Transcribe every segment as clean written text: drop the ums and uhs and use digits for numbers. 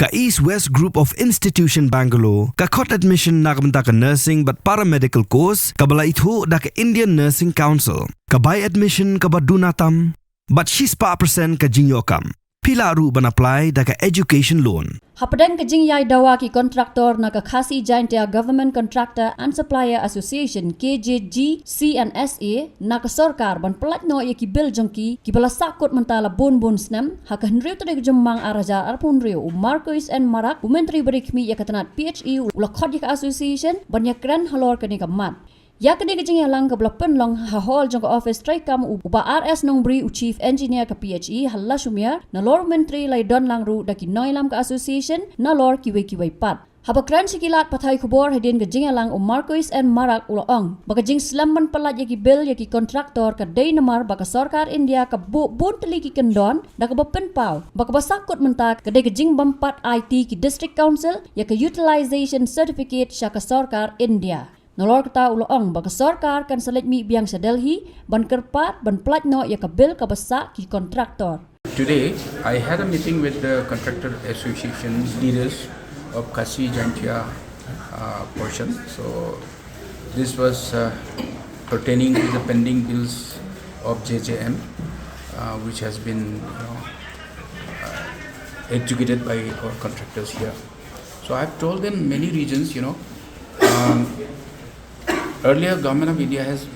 Ka East West Group of Institution Bangalore, ka khot admission nakamta ka nursing but paramedical course, ka bala ithu da ka Indian Nursing Council, ka buy admission ka badunatam, but she's pa percent ka jingyokam. Pila ru ban apply da ka education loan. Hapadang ka jingyay dawa ki kontraktor na ka Khasi Jaintia Government Contractor and Supplier Association KJG CNSA na ka sorkar ban pelat no ye ki bil jongki ki bala sakot mentala bon snam ha ka henriu tade jemmang araja arpun riu Marcus and Marak Menteri Berikmi ya katanat PHE ula khod ka association ban ya kran halor ka ni ka mat. Ya kini kejeng yang lang kabla penlong ha hall jong office try kam uba RS Nongbri chief engineer ka PHE halla shumia na lor menteri lai don lang ru daki noilam ka association na lor kiwe pat. Habakran sikilat patay kubor hedin kejeng yang lang Marcus and Marak ulaong. Baka jing slamman palat yaki bill yaki kontraktor ka day namar baka sarkar India ka bun teli ki kendon da ka bapen pau. Baka basakot mentak ka day kejeng bampat IT ki district council yaka utilization certificate siya ka sarkar India. Nolor kata uloong baka sarkar kan salit mi biang sa Delhi ban kerpat ban plat no ya kabil ka basa ki kontraktor. Today I had a meeting with the contractor association leaders of Khasi Jaintia portion. So this was pertaining to the pending bills of JJM which has been executed by our contractors here. So I have told them many regions, earlier, Government of India has,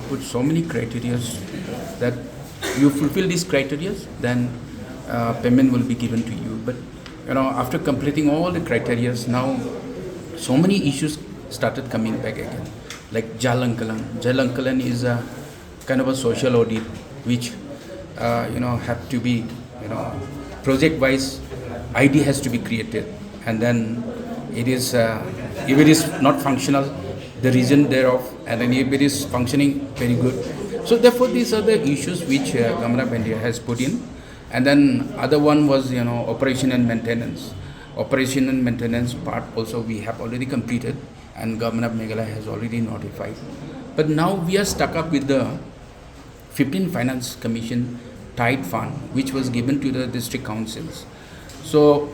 put so many criteria that you fulfill these criteria, then payment will be given to you. But, after completing all the criteria, now so many issues started coming back again. Like Jalankalan. Jalankalan is a kind of a social audit, which, have to be, project-wise, ID has to be created. And then it is, if it is not functional, the reason thereof, and then if it is functioning very good. So therefore these are the issues which Government of India has put in. And then other one was operation and maintenance. Operation and maintenance part also we have already completed and Government of Meghalaya has already notified. But now we are stuck up with the 15 Finance Commission tied fund which was given to the district councils. So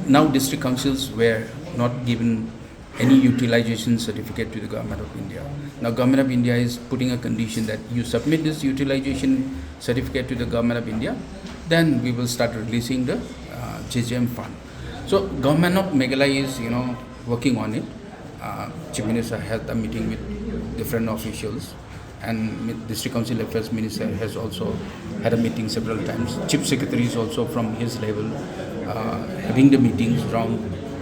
now district councils were not given any utilization certificate to the Government of India. Now Government of India is putting a condition that you submit this utilization certificate to the Government of India, then we will start releasing the JJM fund. So Government of Meghalaya is working on it. Chief Minister had a meeting with different officials and District Council Affairs Minister has also had a meeting several times. Chief Secretary is also from his level having the meetings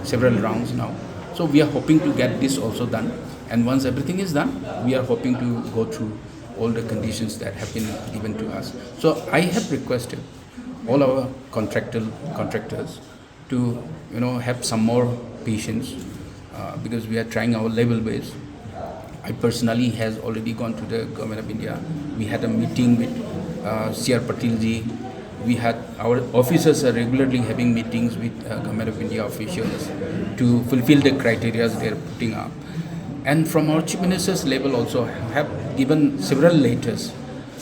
several rounds now. So we are hoping to get this also done, and once everything is done, we are hoping to go through all the conditions that have been given to us. So I have requested all our contractors to have some more patience because we are trying our level base. I personally has already gone to the Government of India. We had a meeting with C.R. Patil ji. We had our officers are regularly having meetings with Government of India officials to fulfill the criteria they are putting up. And from our Chief Minister's level also have given several letters.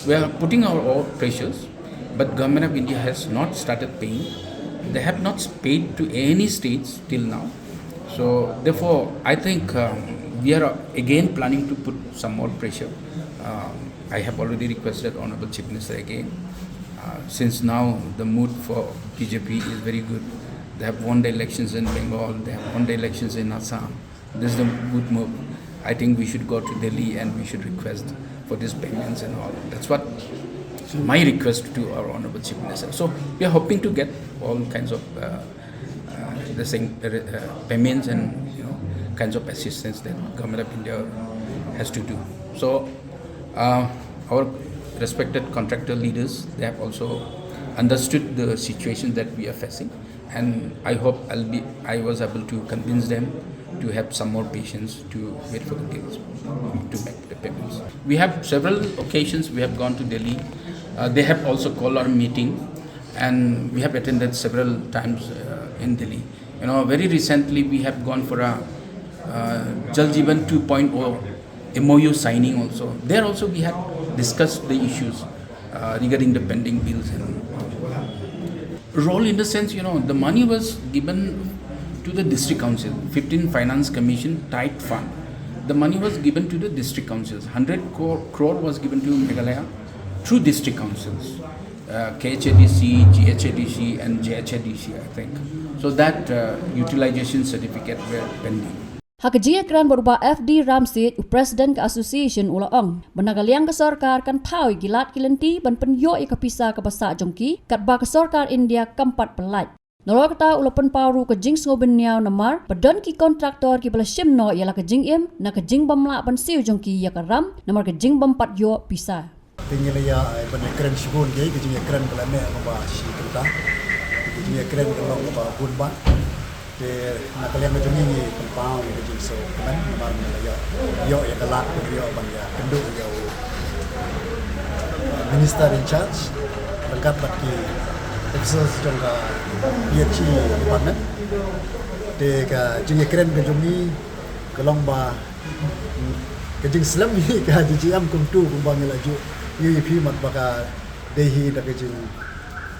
We are putting our all pressures, but Government of India has not started paying. They have not paid to any states till now. So therefore, I think we are again planning to put some more pressure. I have already requested Honorable Chief Minister again. Since now the mood for BJP is very good. They have won the elections in Bengal, they have won the elections in Assam. This is the good move. I think we should go to Delhi and we should request for these payments and all. That's what my request to our Honorable Chief Minister. So we are hoping to get all kinds of the same payments and kinds of assistance that Government of India has to do. So our respected contractor leaders, they have also understood the situation that we are facing, and I hope I was able to convince them to have some more patience to wait for the deals to make the payments. We have several occasions we have gone to Delhi. They have also called our meeting, and we have attended several times in Delhi. Very recently we have gone for a Jal Jeevan 2.0 MOU signing also. There also we have discussed the issues regarding the pending bills. role in the sense, the money was given to the district council, 15 finance commission tight fund. The money was given to the district councils. 100 crore was given to Meghalaya through district councils, KHADC, GHADC and JHADC, I think. So that utilization certificate were pending. Hakajia kran berubah FD Ramsid, Presiden ke Association Ulaong, benagaliang ke sarkar kan tahu gilat kilenti ban penyo ke pisah ke basak jongki, kat ba ke sarkar India keempat pelat. Nolok kata ulapan paru ke jing sngobeniau namar, badan ki kontraktor ki bala shimno ialah ke jing im, na ke jing bamla ban siu jongki ya ke ram, namar ke jing bampat yo pisah. Tinggal ya ban keren shibun ke jing keren bala me ba shi kita. Jing keren kalau ba bunba. Nak kalian macam ni tempau ni jadi so kan memang yo ya kelak yo bang ya kenduk yo minister in charge dekat bagi exercise jangka PhD department de ka jing keren macam ni kelong ba kejing Islam ni ka DGM kumtu kumbang laju UEP mat baka dehi dak kejing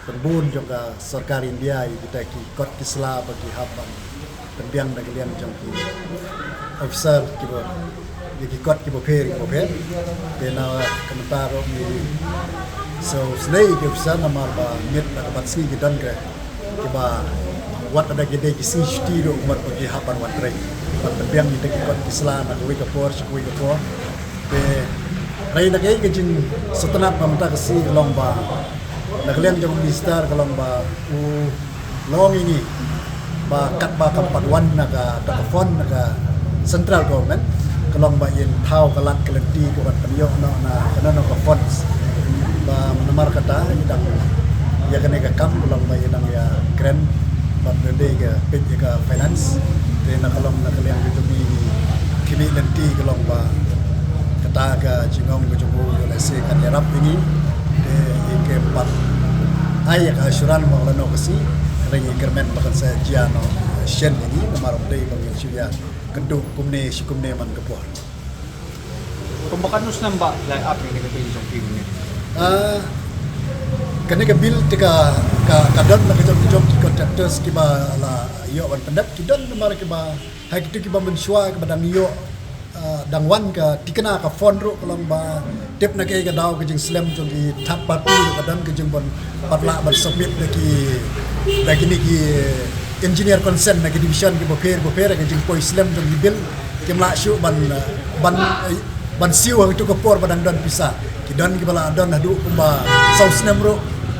berbun juga sarkar India kita ki kot kisla bagi haban tembiang dak kalian macam ki officer ki bo ki kot ki bo pher dena komentar ni so snei ki officer namar ba mit dak bat si ki dan ke ki ba wat ada gede ki si sti ro umat bagi haban wat rei bat tembiang ni ki kot kisla na kui ka por kui ka por be rei dak ke jin setenap pamta ke si lomba Nakalian jom minister kalau ba long ini ba kat ba kampat wan naga fon naga central government kalau ba in tau kalat kelenti ke bat penyo na kana no fon ba nomor kata idang ya kene ka kam kalau ba idang ya grand ba de ke pej ke finance de kalau nakalian jom ni kimi lenti kalau ba kata ka jingong ke jom le se kan yarap ini ke empat ayat asuran mengalami okasi ringi kermen bahkan saya jiano shen ini nomor day bagi suya keduk kumne sikumne man kepuar. Pembakan nus nambah like up yang kita pilih jompi ini. Kene ke bil tika kadon nak jom contractors kiba la yo wan pendat kidon nomor kiba hai kitu kiba mensua kepada yo dangwan ka tikena ka fond ro kalau ba tip na ke daw ke jing slam jong ki thap party kadang ke jing bon patla bar submit lagi ni ki engineer consent na ki division ki bo fer ke jing poi slam jong bil ke mla shu ban siu hang tu ko por badang don pisa ki don ki bala don hadu kumba south slam ro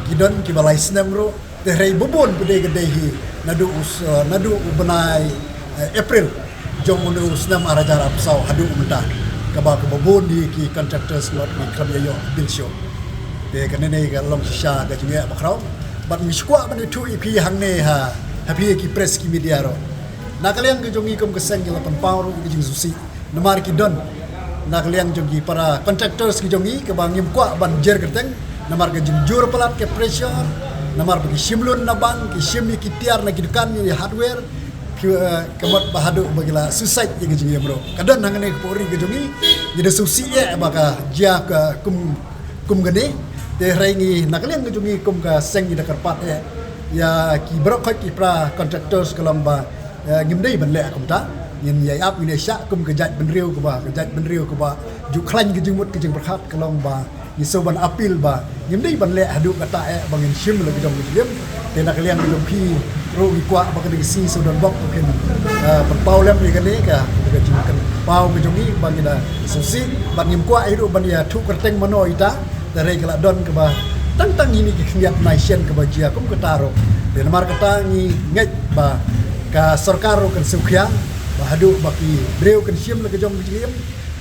ki don ki bala slam ro te rei bobon bude gede hi nadu benai April jom unu senam arajar apsau hadu mentah kaba kebobon di ki contractors lot ni kram yo bil show de kanene ga long sha ga jinga bakrau bat mi skwa ban tu ip hang ne ha happy ki press ki media ro nakaliang ke jongi kum keseng ki lapan paur ki jing susi namar ki don nakaliang jongi para contractors ki jongi ke bang kwa ban jer keteng namar ke jing jur pelat ke pressure namar bagi simlun na bang ki simi ki tiar na ki dukan ni hardware kemat bahadu bagila suicide yang jingi bro kadang nangane pori gejongi jadi susi ya baka jia ke kum gede te rengi nakalian gejongi kum ka seng ida karpat ya ki bro ki pra contractors kalamba ngimdei ban le kum ta yin ya ap ni sha kum ke jat benriu ke ba ju klan ke jingmut ke jing berkhat kalamba ni soban apil ba ngimdei ban le hadu kata bangin sim le gejong gejim te nakalian pi rogi kwa baka disi sudan bok mungkin berpau lem ni kene ka juga jingkan pau ke jongi bagi da susi bangim kwa iru bania thu kerteng mano ita dari kala don ke ba tang ini kiat nation ke bajia kum ketaro de namar kata ni ngai ba ka sarkar kan sukhya ba hadu baki breu kan sim le ke jong jim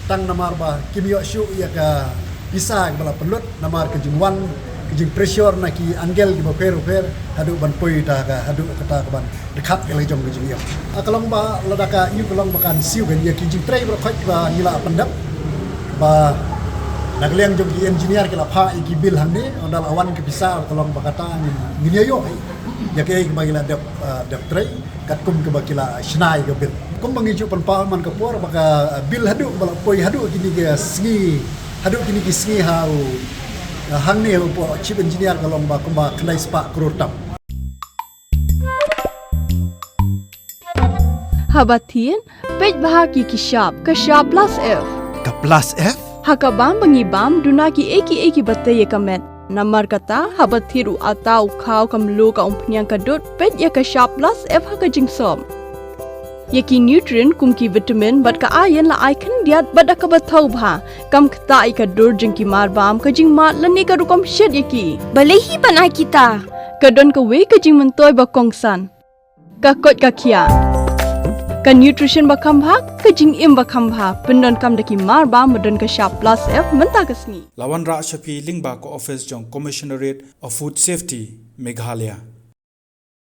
tang namar ba kimyo shu ya ka bisa bala pelut namar ke jingwan kejing pressure na ki angel ki fer hadu ban poi ta ka hadu kata ka ban dekat ke jong kejing yo akalong ba ladaka yu kalong bakan siu kan ya kijing trai bro khaj ba nila pendap ba nagliang jong ki engineer ki la pha ki bil hang ni ondal awan ke bisa kalong bakata ni yo ya ke ba gila dep trai kat kum ke bakila shnai ke bil kum bangiju pan pa man ke por baka bil hadu bala poi hadu kini ke sngi hadu kini ki sngi hau hang ni po chief engineer kalong ba kumba khnai spa kror tam habatin pej bahaki ki sharp plus F Ka plus F? hakabam bangibam dunaki eki batay kamet namar kata habatiru atau kau kamlu ka umpnyang kadut pej ya ka sharp plus F haka jingsom Yaki nutrient kumki vitamin bat ka iron la icon diat bat ka bathau bha kam khta ka dur jingki mar bam ka jing mat lani ka rukom shed yaki Balehi panai kita. ka don ka we ka jing mentoy ba kongsan ka kot ka khia ka nutrition ba kham bha ka jing im ba kham bha pendon kam daki mar bam madon ka sharp plus F menta kasni Lawan Ra Shafi Lingba ko office jong Commissionerate of Food Safety Meghalaya